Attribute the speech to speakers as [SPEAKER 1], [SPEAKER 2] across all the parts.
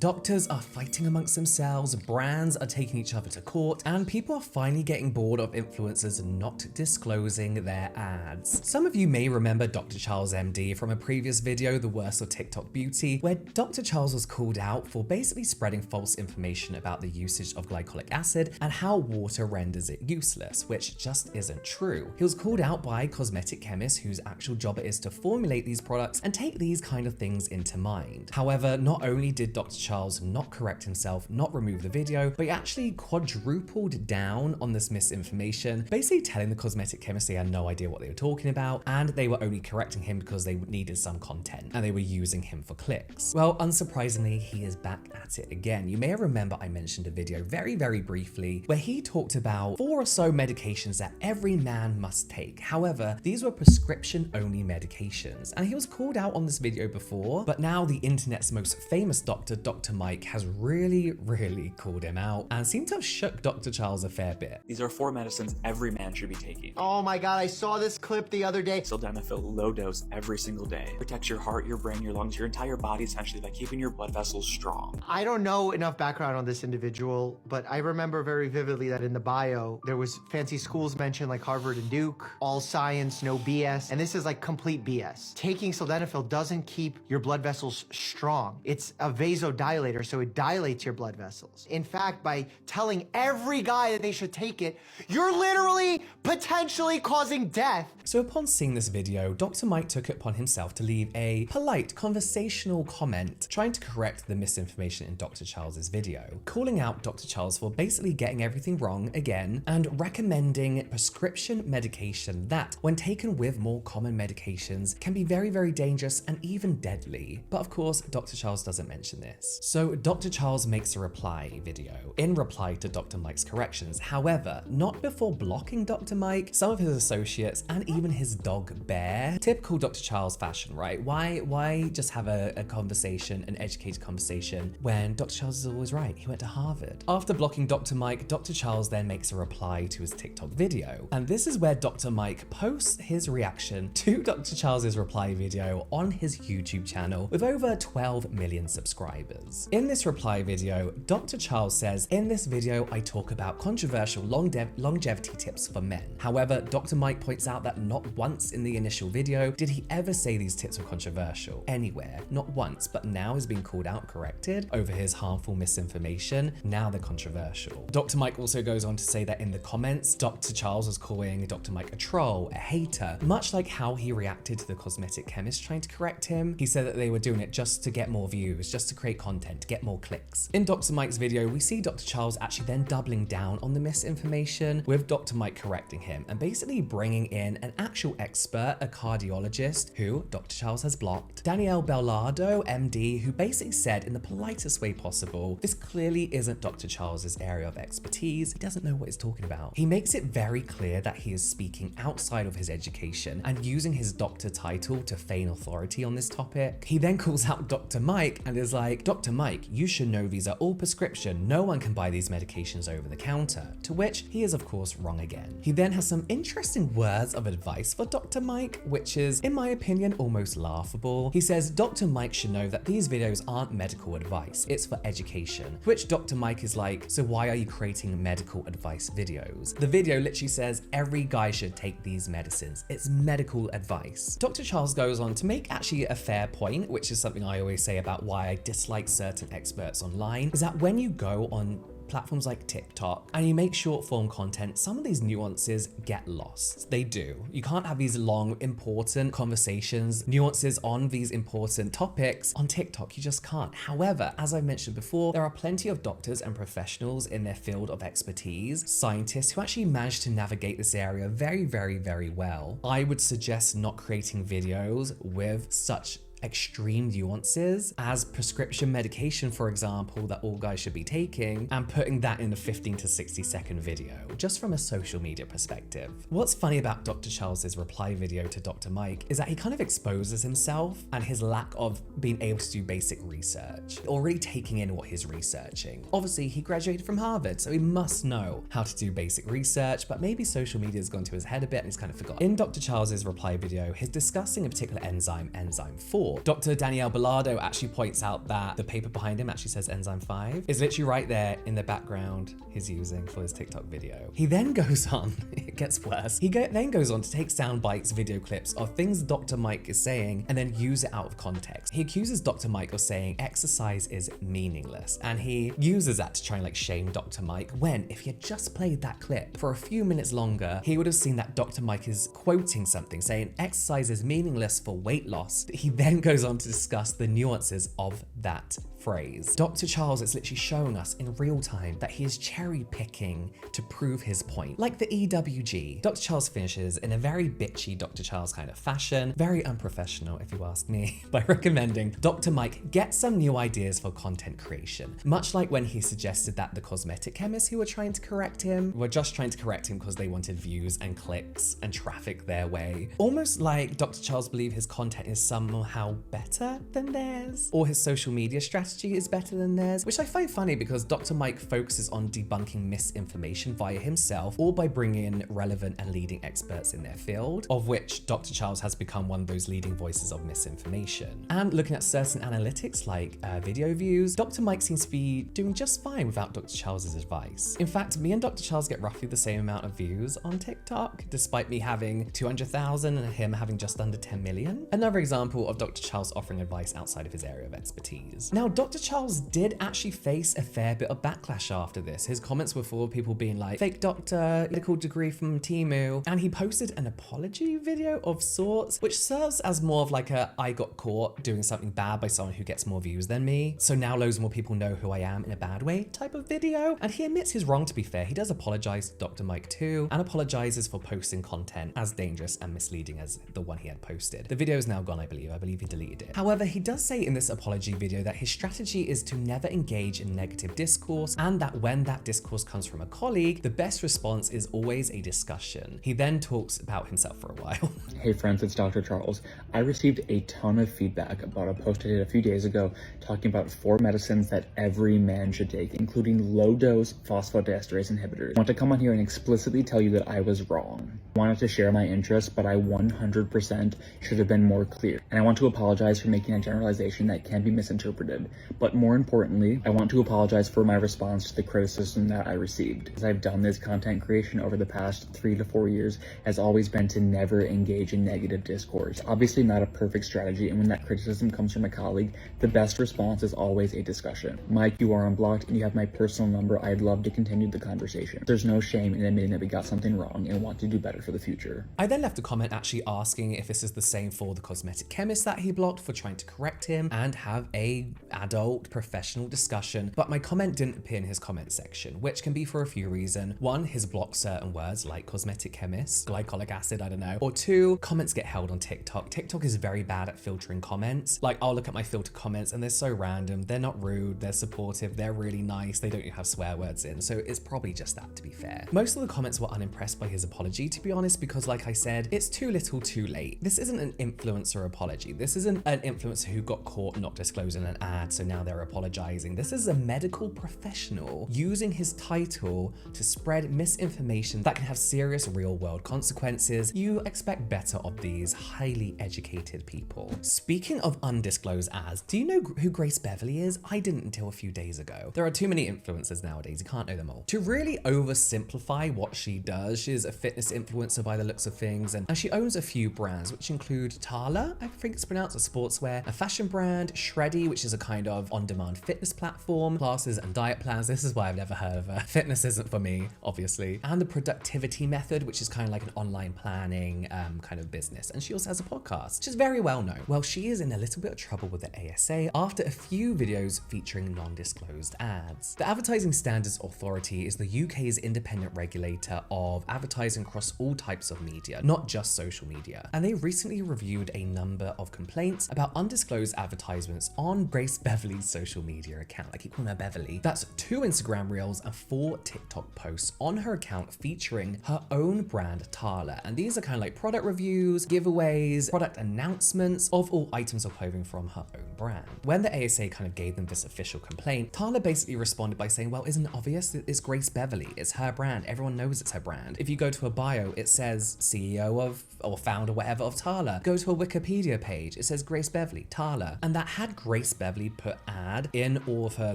[SPEAKER 1] Doctors are fighting amongst themselves, brands are taking each other to court, and people are finally getting bored of influencers not disclosing their ads. Some of you may remember Dr. Charles MD from a previous video, The Worst of TikTok Beauty, where Dr. Charles was called out for basically spreading false information about the usage of glycolic acid and how water renders it useless, which just isn't true. He was called out by cosmetic chemists whose actual job it is to formulate these products and take these kind of things into mind. However, not only did Dr. Charles not correct himself, not remove the video, but he actually quadrupled down on this misinformation, basically telling the cosmetic chemists they had no idea what they were talking about, and they were only correcting him because they needed some content, and they were using him for clicks. Well, unsurprisingly, he is back at it again. You may remember I mentioned a video very briefly where he talked about 4 or so medications that every man must take. However, these were prescription-only medications, and he was called out on this video before, but now the internet's most famous doctor, Dr. Mike, has really called him out and seemed to have shook Dr. Charles a fair bit.
[SPEAKER 2] These are 4 medicines every man should be taking.
[SPEAKER 3] Oh my god, I saw this clip the other day.
[SPEAKER 2] Sildenafil low dose every single day. Protects your heart, your brain, your lungs, your entire body essentially by keeping your blood vessels strong.
[SPEAKER 3] I don't know enough background on this individual, but I remember very vividly that in the bio, there was fancy schools mentioned like Harvard and Duke, all science, no BS, and this is like complete BS. Taking sildenafil doesn't keep your blood vessels strong. It's a vasodilator, so it dilates your blood vessels. In fact, by telling every guy that they should take it, you're literally potentially causing death.
[SPEAKER 1] So upon seeing this video, Dr. Mike took it upon himself to leave a polite conversational comment trying to correct the misinformation in Dr. Charles's video, calling out Dr. Charles for basically getting everything wrong again and recommending prescription medication that, when taken with more common medications, can be very dangerous and even deadly. But of course, Dr. Charles doesn't mention this. So Dr. Charles makes a reply video in reply to Dr. Mike's corrections. However, not before blocking Dr. Mike, some of his associates, and even his dog Bear. Typical Dr. Charles fashion, right? Why just have a conversation, an educated conversation, when Dr. Charles is always right? He went to Harvard. After blocking Dr. Mike, Dr. Charles then makes a reply to his TikTok video. And this is where Dr. Mike posts his reaction to Dr. Charles's reply video on his YouTube channel with over 12 million subscribers. In this reply video, Dr. Charles says, "In this video, I talk about controversial longevity tips for men." However, Dr. Mike points out that not once in the initial video did he ever say these tips were controversial anywhere, not once, but now he's been called out, corrected over his harmful misinformation. Now they're controversial. Dr. Mike also goes on to say that in the comments, Dr. Charles was calling Dr. Mike a troll, a hater, much like how he reacted to the cosmetic chemist trying to correct him. He said that they were doing it just to get more views, just to create content, to get more clicks. In Dr. Mike's video, we see Dr. Charles actually then doubling down on the misinformation, with Dr. Mike correcting him and basically bringing in an actual expert, a cardiologist, who Dr. Charles has blocked, Danielle Bellardo, MD, who basically said in the politest way possible, this clearly isn't Dr. Charles's area of expertise. He doesn't know what he's talking about. He makes it very clear that he is speaking outside of his education and using his doctor title to feign authority on this topic. He then calls out Dr. Mike and is like, "Dr. Mike, you should know these are all prescription. No one can buy these medications over the counter." To which he is of course wrong again. He then has some interesting words of advice for Dr. Mike, which is, in my opinion, almost laughable. He says Dr. Mike should know that these videos aren't medical advice, it's for education. To which Dr. Mike is like, "So why are you creating medical advice videos?" The video literally says every guy should take these medicines. It's medical advice. Dr. Charles goes on to make actually a fair point, which is something I always say about why I dislike certain experts online, is that when you go on platforms like TikTok and you make short form content, some of these nuances get lost. They do. You can't have these long, important conversations, nuances on these important topics on TikTok. You just can't. However, as I mentioned before, there are plenty of doctors and professionals in their field of expertise, scientists who actually manage to navigate this area very well. I would suggest not creating videos with such extreme nuances as prescription medication, for example, that all guys should be taking, and putting that in a 15 to 60 second video, just from a social media perspective. What's funny about Dr. Charles's reply video to Dr. Mike is that he kind of exposes himself and his lack of being able to do basic research, or really taking in what he's researching. Obviously, he graduated from Harvard, so he must know how to do basic research, but maybe social media has gone to his head a bit and he's kind of forgotten. In Dr. Charles's reply video, he's discussing a particular enzyme, enzyme 4, before. Dr. Danielle Bellardo actually points out that the paper behind him actually says enzyme 5 is literally right there in the background he's using for his TikTok video. He then goes on, it gets worse, then goes on to take sound bites, video clips of things Dr. Mike is saying and then use it out of context. He accuses Dr. Mike of saying exercise is meaningless, and he uses that to try and shame Dr. Mike, when if he had just played that clip for a few minutes longer, he would have seen that Dr. Mike is quoting something saying exercise is meaningless for weight loss. He then goes on to discuss the nuances of that phrase. Dr. Charles is literally showing us in real time that he is cherry picking to prove his point. Like the EWG, Dr. Charles finishes in a very bitchy Dr. Charles kind of fashion, very unprofessional if you ask me, by recommending Dr. Mike get some new ideas for content creation. Much like when he suggested that the cosmetic chemists who were trying to correct him were just trying to correct him because they wanted views and clicks and traffic their way. Almost like Dr. Charles believed his content is somehow better than theirs, or his social media strategy is better than theirs, which I find funny because Dr. Mike focuses on debunking misinformation via himself or by bringing in relevant and leading experts in their field, of which Dr. Charles has become one of those leading voices of misinformation. And looking at certain analytics like video views, Dr. Mike seems to be doing just fine without Dr. Charles's advice. In fact, me and Dr. Charles get roughly the same amount of views on TikTok, despite me having 200,000 and him having just under 10 million. Another example of Dr. Charles offering advice outside of his area of expertise. Now, Dr. Charles did actually face a fair bit of backlash after this. His comments were full of people being like, fake doctor, medical degree from Temu, and he posted an apology video of sorts, which serves as more of like a I got caught doing something bad by someone who gets more views than me, so now loads more people know who I am in a bad way type of video. And he admits he's wrong, to be fair. He does apologize to Dr. Mike too, and apologizes for posting content as dangerous and misleading as the one he had posted. The video is now gone, I believe he deleted it. However, he does say in this apology video that his strategy is to never engage in negative discourse, and that when that discourse comes from a colleague, the best response is always a discussion. He then talks about himself for a while.
[SPEAKER 4] Hey friends, it's Dr. Charles. I received a ton of feedback about a post I did a few days ago talking about 4 medicines that every man should take, including low-dose phosphodiesterase inhibitors. I want to come on here and explicitly tell you that I was wrong. I wanted to share my interest, but I 100% should have been more clear. And I want to apologize for making a generalization that can be misinterpreted. But more importantly, I want to apologize for my response to the criticism that I received. As I've done this content creation over the past 3 to 4 years has always been to never engage in negative discourse. Obviously not a perfect strategy, and when that criticism comes from a colleague, the best response is always a discussion. Mike, you are unblocked and you have my personal number. I'd love to continue the conversation. There's no shame in admitting that we got something wrong and want to do better for the future.
[SPEAKER 1] I then left a comment actually asking if this is the same for the cosmetic chemist that he blocked for trying to correct him and have a adult professional discussion, but my comment didn't appear in his comment section, which can be for a few reasons. 1, his blocked certain words like cosmetic chemist, glycolic acid, I don't know. Or 2, comments get held on TikTok. TikTok is very bad at filtering comments. Like, I'll look at my filter comments and they're so random. They're not rude, they're supportive, they're really nice, they don't even have swear words in, so it's probably just that, to be fair. Most of the comments were unimpressed by his apology, to be honest, because like I said, it's too little too late. This isn't an influencer apology. This isn't an influencer who got caught not disclosing an ad, so now they're apologizing. This is a medical professional using his title to spread misinformation that can have serious real-world consequences. You expect better of these highly educated people. Speaking of undisclosed ads, do you know who Grace Beverly is? I didn't until a few days ago. There are too many influencers nowadays, you can't know them all. To really oversimplify what she does, she's a fitness influencer by the looks of things, and she owns a few brands, which include Tala, I think it's pronounced, a sportswear, a fashion brand, Shreddy, which is a kind of on-demand fitness platform, classes and diet plans. This is why I've never heard of her. Fitness isn't for me, obviously. And the Productivity Method, which is kind of like an online planning kind of business. And she also has a podcast, which is very well known. Well, she is in a little bit of trouble with the ASA after a few videos featuring non-disclosed ads. The Advertising Standards Authority is the UK's independent regulator of advertising across all types of media, not just social media. And they recently reviewed a number of complaints about undisclosed advertisements on Grace Beverly's social media account. I keep calling her Beverly. That's 2 Instagram reels and 4 TikTok posts on her account featuring her own brand Tala. And these are kind of like product reviews, giveaways, product announcements of all items of clothing from her own brand. When the ASA kind of gave them this official complaint, Tala basically responded by saying, well, isn't it obvious? It's Grace Beverly. It's her brand. Everyone knows it's her brand. If you go to her bio, it says CEO of, or founder, whatever, of Tala. Go to a Wikipedia page. It says Grace Beverly, Tala. And that had Grace Beverly put ad in all of her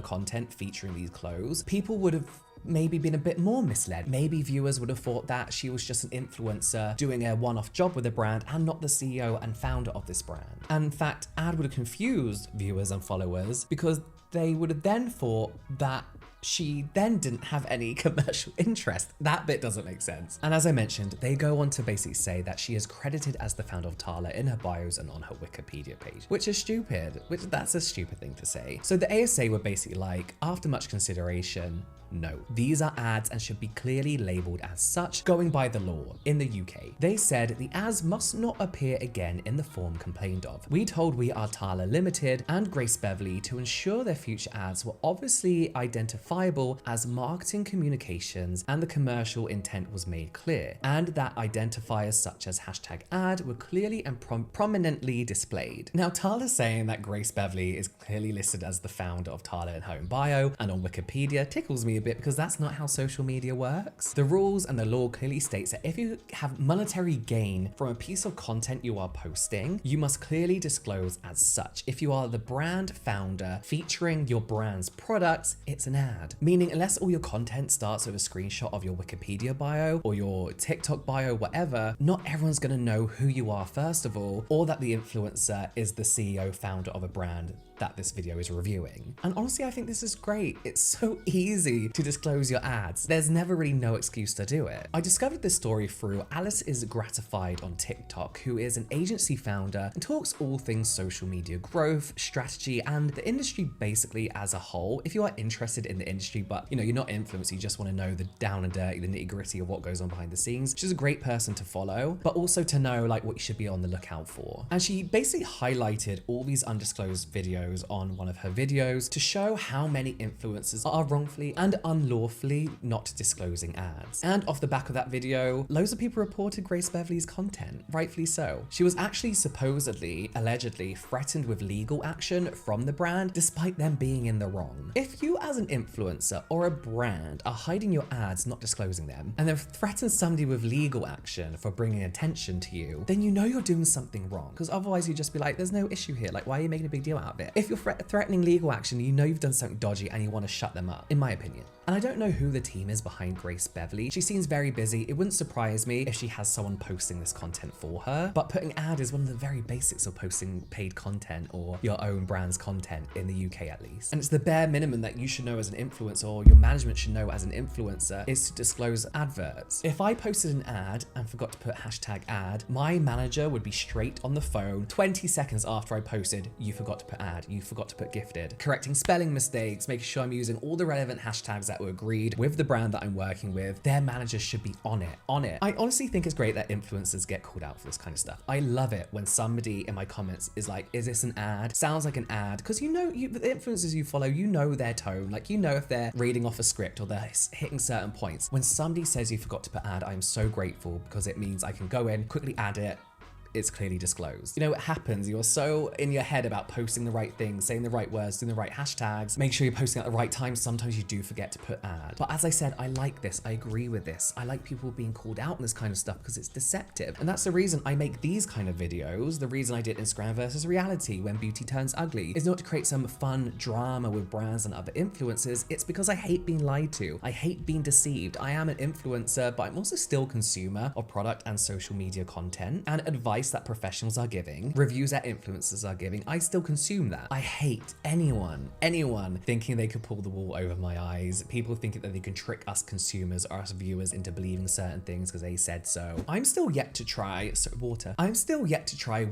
[SPEAKER 1] content featuring these clothes, people would have maybe been a bit more misled. Maybe viewers would have thought that she was just an influencer doing a one-off job with a brand and not the CEO and founder of this brand. And in fact, ad would have confused viewers and followers because they would have then thought that she then didn't have any commercial interest. That bit doesn't make sense. And as I mentioned, they go on to basically say that she is credited as the founder of Tala in her bios and on her Wikipedia page, which is stupid, that's a stupid thing to say. So the ASA were basically like, after much consideration, no, these are ads and should be clearly labeled as such, going by the law in the UK. They said the ads must not appear again in the form complained of. We told We Are Tala Limited and Grace Beverly to ensure their future ads were obviously identifiable as marketing communications and the commercial intent was made clear, and that identifiers such as hashtag ad were clearly and prominently displayed. Now, Tala saying that Grace Beverly is clearly listed as the founder of Tala in her own bio and on Wikipedia tickles me a bit because that's not how social media works. The rules and the law clearly states that if you have monetary gain from a piece of content you are posting, you must clearly disclose as such. If you are the brand founder featuring your brand's products, it's an ad. Meaning unless all your content starts with a screenshot of your Wikipedia bio or your TikTok bio, whatever, not everyone's gonna know who you are first of all, or that the influencer is the CEO founder of a brand that this video is reviewing. And honestly, I think this is great. It's so easy to disclose your ads. There's never really no excuse to do it. I discovered this story through Alice is Gratified on TikTok, who is an agency founder and talks all things social media growth, strategy, and the industry basically as a whole. If you are interested in the industry, but you're not influenced, you just want to know the down and dirty, the nitty gritty of what goes on behind the scenes, she's a great person to follow, but also to know like what you should be on the lookout for. And she basically highlighted all these undisclosed videos on one of her videos to show how many influencers are wrongfully and unlawfully not disclosing ads. And off the back of that video, loads of people reported Grace Beverly's content, rightfully so. She was actually supposedly, allegedly threatened with legal action from the brand despite them being in the wrong. If you as an influencer or a brand are hiding your ads, not disclosing them, and then threaten somebody with legal action for bringing attention to you, then you know you're doing something wrong, because otherwise you'd just be like, there's no issue here, like why are you making a big deal out of it? If you're threatening legal action, you know you've done something dodgy and you want to shut them up, in my opinion. And I don't know who the team is behind Grace Beverly. She seems very busy. It wouldn't surprise me if she has someone posting this content for her, but putting ad is one of the very basics of posting paid content or your own brand's content in the UK at least. And it's the bare minimum that you should know as an influencer, or your management should know as an influencer, is to disclose adverts. If I posted an ad and forgot to put hashtag ad, my manager would be straight on the phone 20 seconds after I posted, you forgot to put ad, you forgot to put gifted, correcting spelling mistakes, making sure I'm using all the relevant hashtags that were agreed with the brand that I'm working with. Their managers should be on it. I honestly think it's great that influencers get called out for this kind of stuff. I love it when somebody in my comments is like, is this an ad? Sounds like an ad, because the influencers you follow, you know their tone, like you know if they're reading off a script or they're hitting certain points. When somebody says you forgot to put ad, I'm so grateful because it means I can go in, quickly add it, it's clearly disclosed. It happens. You're so in your head about posting the right things, saying the right words, doing the right hashtags. Make sure you're posting at the right time. Sometimes you do forget to put ad. But as I said, I like this. I agree with this. I like people being called out on this kind of stuff because it's deceptive. And that's the reason I make these kind of videos. The reason I did Instagram versus reality when beauty turns ugly is not to create some fun drama with brands and other influencers. It's because I hate being lied to. I hate being deceived. I am an influencer, but I'm also still a consumer of product and social media content and advice that professionals are giving, reviews that influencers are giving. I still consume that. I hate anyone thinking they could pull the wool over my eyes. People thinking that they can trick us consumers or us viewers into believing certain things because they said so. I'm still yet to try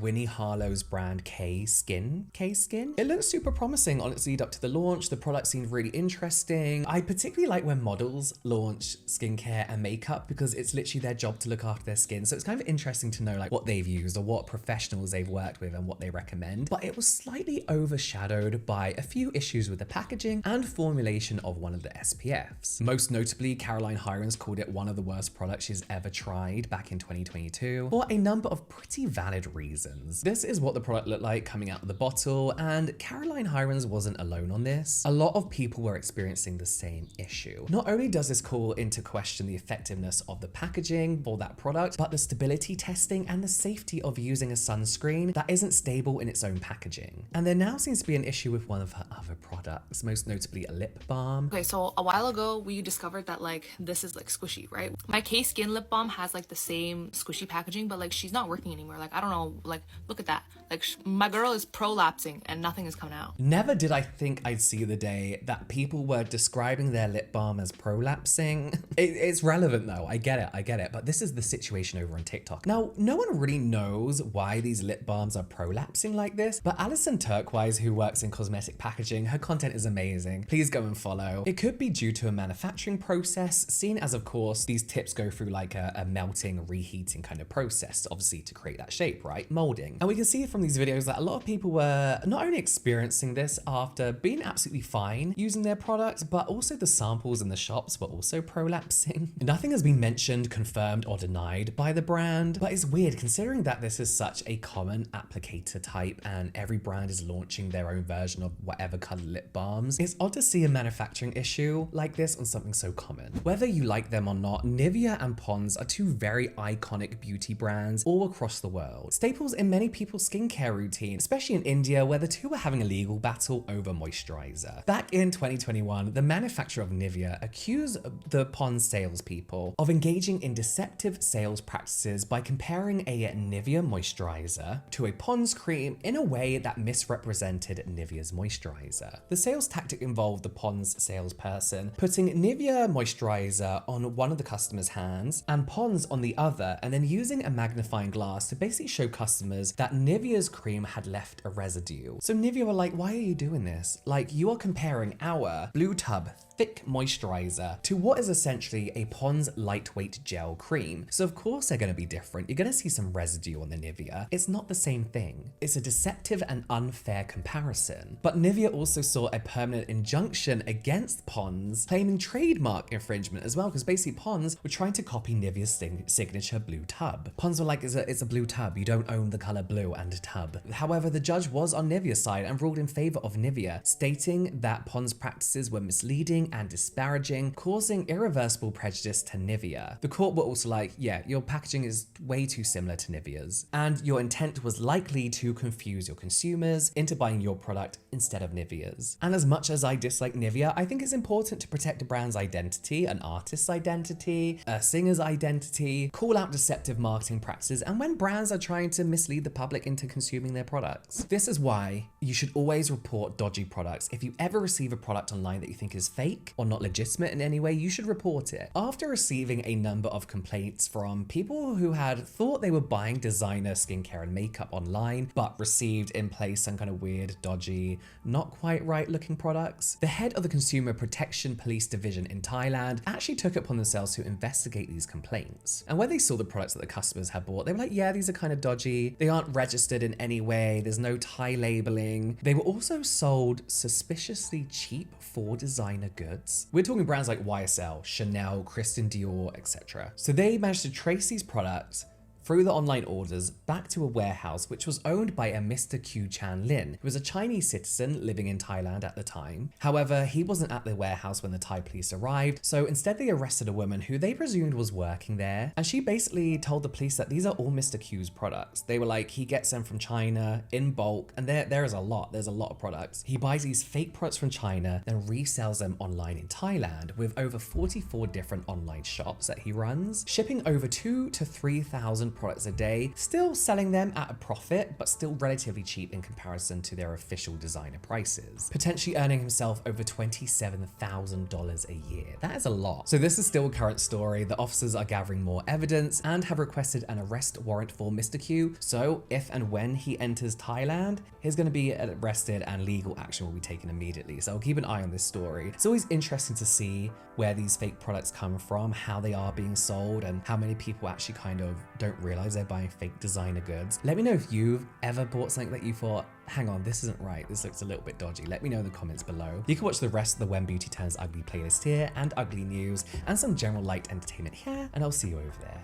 [SPEAKER 1] Winnie Harlow's brand K-Skin. It looks super promising on its lead up to the launch. The product seemed really interesting. I particularly like when models launch skincare and makeup because it's literally their job to look after their skin. So it's kind of interesting to know like what they've used reviews or what professionals they've worked with and what they recommend, but it was slightly overshadowed by a few issues with the packaging and formulation of one of the SPFs. Most notably, Caroline Hirons called it one of the worst products she's ever tried back in 2022 for a number of pretty valid reasons. This is what the product looked like coming out of the bottle, and Caroline Hirons wasn't alone on this. A lot of people were experiencing the same issue. Not only does this call into question the effectiveness of the packaging for that product, but the stability testing and the safety of using a sunscreen that isn't stable in its own packaging. And there now seems to be an issue with one of her other products, most notably a lip balm.
[SPEAKER 5] Okay, so a while ago we discovered that like this is like squishy, right? My K-Skin lip balm has like the same squishy packaging, but like she's not working anymore. Like I don't know, like look at that. Like my girl is prolapsing and nothing is coming out.
[SPEAKER 1] Never did I think I'd see the day that people were describing their lip balm as prolapsing. It's relevant though, I get it, but this is the situation over on TikTok. Now, no one really knows why these lip balms are prolapsing like this, but Alison Turquoise, who works in cosmetic packaging, her content is amazing. Please go and follow. It could be due to a manufacturing process, seen as of course these tips go through like a melting, reheating kind of process, obviously to create that shape, right? Molding. And we can see from these videos that a lot of people were not only experiencing this after being absolutely fine using their product, but also the samples in the shops were also prolapsing. Nothing has been mentioned, confirmed, or denied by the brand, but it's weird considering that this is such a common applicator type and every brand is launching their own version of whatever color lip balms. It's odd to see a manufacturing issue like this on something so common. Whether you like them or not, Nivea and Pond's are two very iconic beauty brands all across the world. Staples in many people's skincare routine, especially in India where the two were having a legal battle over moisturizer. Back in 2021, the manufacturer of Nivea accused the Pond's salespeople of engaging in deceptive sales practices by comparing a Nivea moisturizer to a Pond's cream in a way that misrepresented Nivea's moisturizer. The sales tactic involved the Pond's salesperson putting Nivea moisturizer on one of the customer's hands and Pond's on the other, and then using a magnifying glass to basically show customers that Nivea's cream had left a residue. So Nivea were like, why are you doing this? Like, you are comparing our Blue Tub thick moisturizer to what is essentially a Pond's lightweight gel cream. So of course they're going to be different. You're going to see some residue on the Nivea. It's not the same thing. It's a deceptive and unfair comparison. But Nivea also saw a permanent injunction against Pond's, claiming trademark infringement as well, because basically Pond's were trying to copy Nivea's signature blue tub. Pond's were like, it's a blue tub. You don't own the color blue and a tub. However, the judge was on Nivea's side and ruled in favor of Nivea, stating that Pond's practices were misleading and disparaging, causing irreversible prejudice to Nivea. The court were also like, yeah, your packaging is way too similar to Nivea's, and your intent was likely to confuse your consumers into buying your product instead of Nivea's. And as much as I dislike Nivea, I think it's important to protect a brand's identity, an artist's identity, a singer's identity, call out deceptive marketing practices, and when brands are trying to mislead the public into consuming their products. This is why you should always report dodgy products. If you ever receive a product online that you think is fake or not legitimate in any way, you should report it. After receiving a number of complaints from people who had thought they were buying designer skincare and makeup online, but received in place some kind of weird, dodgy, not quite right looking products, the head of the Consumer Protection Police Division in Thailand actually took it upon themselves to investigate these complaints. And when they saw the products that the customers had bought, they were like, yeah, these are kind of dodgy. They aren't registered in any way. There's no Thai labeling. They were also sold suspiciously cheap for designer goods. We're talking brands like YSL, Chanel, Christian Dior, etc. So they managed to trace these products through the online orders back to a warehouse which was owned by a Mr. Q Chan Lin, who was a Chinese citizen living in Thailand at the time. However, he wasn't at the warehouse when the Thai police arrived, so instead they arrested a woman who they presumed was working there, and she basically told the police that these are all Mr. Q's products. They were like, he gets them from China in bulk, and there's a lot of products. He buys these fake products from China, then resells them online in Thailand with over 44 different online shops that he runs, shipping over 2,000 to 3,000 products a day, still selling them at a profit, but still relatively cheap in comparison to their official designer prices, potentially earning himself over $27,000 a year. That is a lot. So this is still a current story. The officers are gathering more evidence and have requested an arrest warrant for Mr. Q. So if and when he enters Thailand, he's going to be arrested and legal action will be taken immediately. So I'll keep an eye on this story. It's always interesting to see where these fake products come from, how they are being sold, and how many people actually kind of don't realize they're buying fake designer goods. Let me know if you've ever bought something that you thought, hang on, this isn't right, this looks a little bit dodgy. Let me know in the comments below. You can watch the rest of the When Beauty Turns Ugly playlist here, and ugly news, and some general light entertainment here, and I'll see you over there.